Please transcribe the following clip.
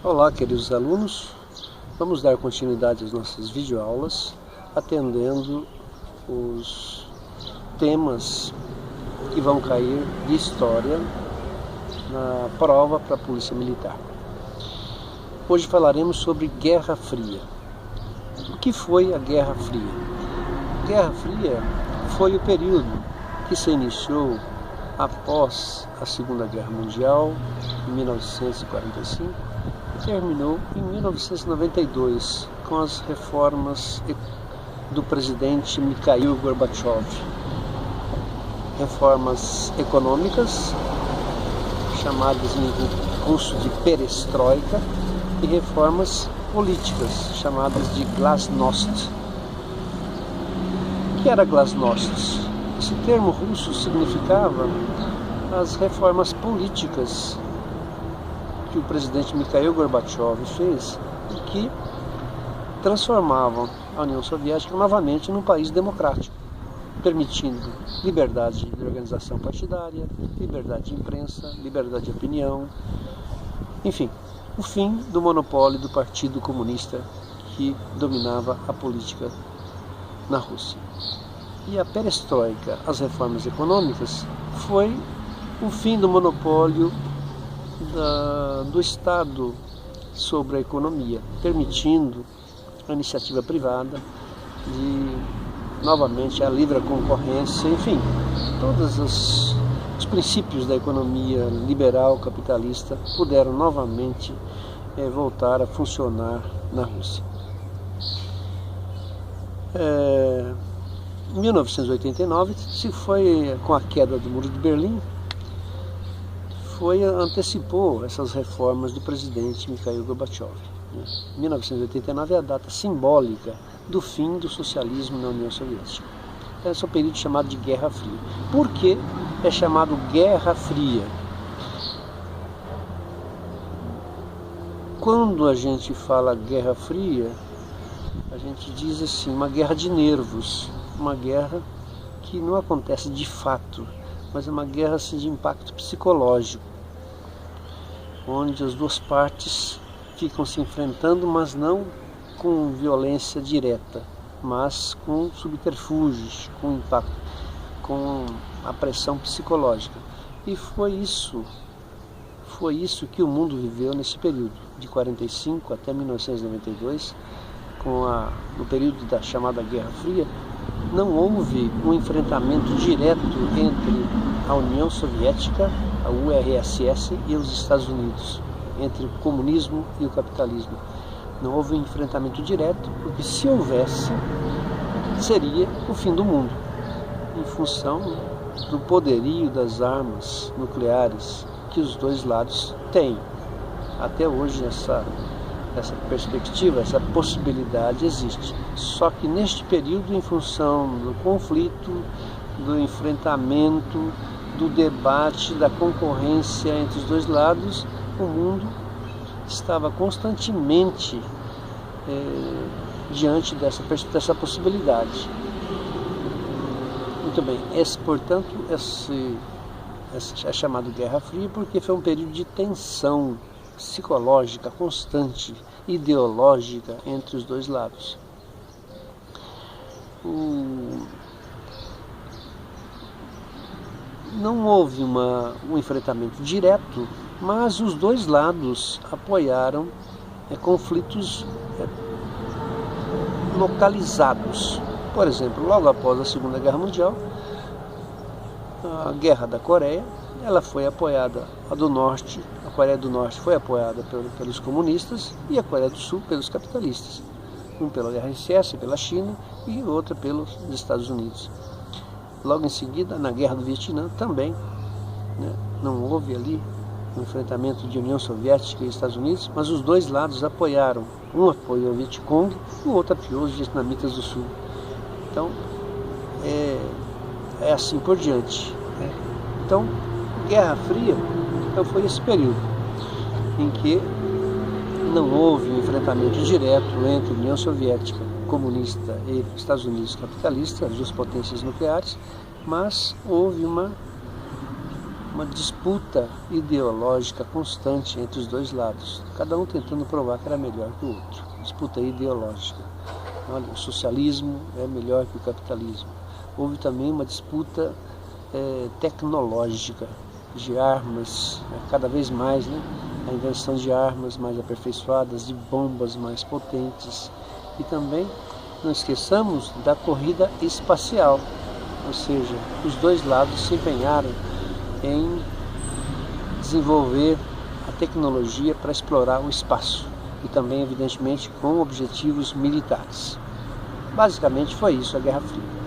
Olá, queridos alunos, vamos dar continuidade às nossas videoaulas, atendendo os temas que vão cair de história na prova para a Polícia Militar. Hoje falaremos sobre Guerra Fria. O que foi a Guerra Fria? Guerra Fria foi o período que se iniciou após a Segunda Guerra Mundial, em 1945, e terminou em 1992, com as reformas do presidente Mikhail Gorbachev. Reformas econômicas, chamadas em russo de perestroika, e reformas políticas, chamadas de glasnost. O que era glasnost? Esse termo russo significava as reformas políticas que o presidente Mikhail Gorbachev fez e que transformavam a União Soviética novamente num país democrático, permitindo liberdade de organização partidária, liberdade de imprensa, liberdade de opinião, enfim, o fim do monopólio do Partido Comunista que dominava a política na Rússia. E a perestroika, as reformas econômicas, foi o fim do monopólio do Estado sobre a economia, permitindo a iniciativa privada de, novamente, a livre concorrência, enfim, todos os princípios da economia liberal capitalista puderam novamente voltar a funcionar na Rússia. Em 1989, se foi com a queda do Muro de Berlim, antecipou essas reformas do presidente Mikhail Gorbachev. 1989 é a data simbólica do fim do socialismo na União Soviética. Esse é o período chamado de Guerra Fria. Por que é chamado Guerra Fria? Quando a gente fala Guerra Fria, a gente diz assim, uma guerra de nervos, uma guerra que não acontece de fato, mas é uma guerra assim, de impacto psicológico, onde as duas partes ficam se enfrentando, mas não com violência direta, mas com subterfúgios, com impacto, com a pressão psicológica. E foi isso que o mundo viveu nesse período, de 45 até 1992, no período da chamada Guerra Fria. Não houve um enfrentamento direto entre a União Soviética, a URSS e os Estados Unidos, entre o comunismo e o capitalismo. Não houve um enfrentamento direto, porque se houvesse, seria o fim do mundo, em função do poderio das armas nucleares que os dois lados têm. Até hoje essa perspectiva, essa possibilidade existe. Só que neste período, em função do conflito, do enfrentamento, do debate, da concorrência entre os dois lados, o mundo estava constantemente diante dessa possibilidade. Muito bem, portanto, é chamado Guerra Fria porque foi um período de tensão psicológica constante, ideológica entre os dois lados. Não houve um enfrentamento direto, mas os dois lados apoiaram conflitos localizados. Por exemplo, logo após a Segunda Guerra Mundial, a Guerra da Coreia, ela foi apoiada, a Coreia do Norte foi apoiada pelos comunistas e a Coreia do Sul pelos capitalistas. Um pela RSS, pela China, e outra pelos Estados Unidos. Logo em seguida, na Guerra do Vietnã também, não houve ali um enfrentamento de União Soviética e Estados Unidos, mas os dois lados apoiaram. Um apoiou o Vietcong e o outro apoiou os vietnamitas do Sul. Então, é assim por diante. Então, Guerra Fria foi esse período em que não houve um enfrentamento direto entre União Soviética comunista e Estados Unidos capitalista, as duas potências nucleares, mas houve uma disputa ideológica constante entre os dois lados, cada um tentando provar que era melhor que o outro. Disputa ideológica. Olha, o socialismo é melhor que o capitalismo. Houve também uma disputa tecnológica, de armas, cada vez mais, a invenção de armas mais aperfeiçoadas, de bombas mais potentes. E também não esqueçamos da corrida espacial, ou seja, os dois lados se empenharam em desenvolver a tecnologia para explorar o espaço e também, evidentemente, com objetivos militares. Basicamente foi isso a Guerra Fria.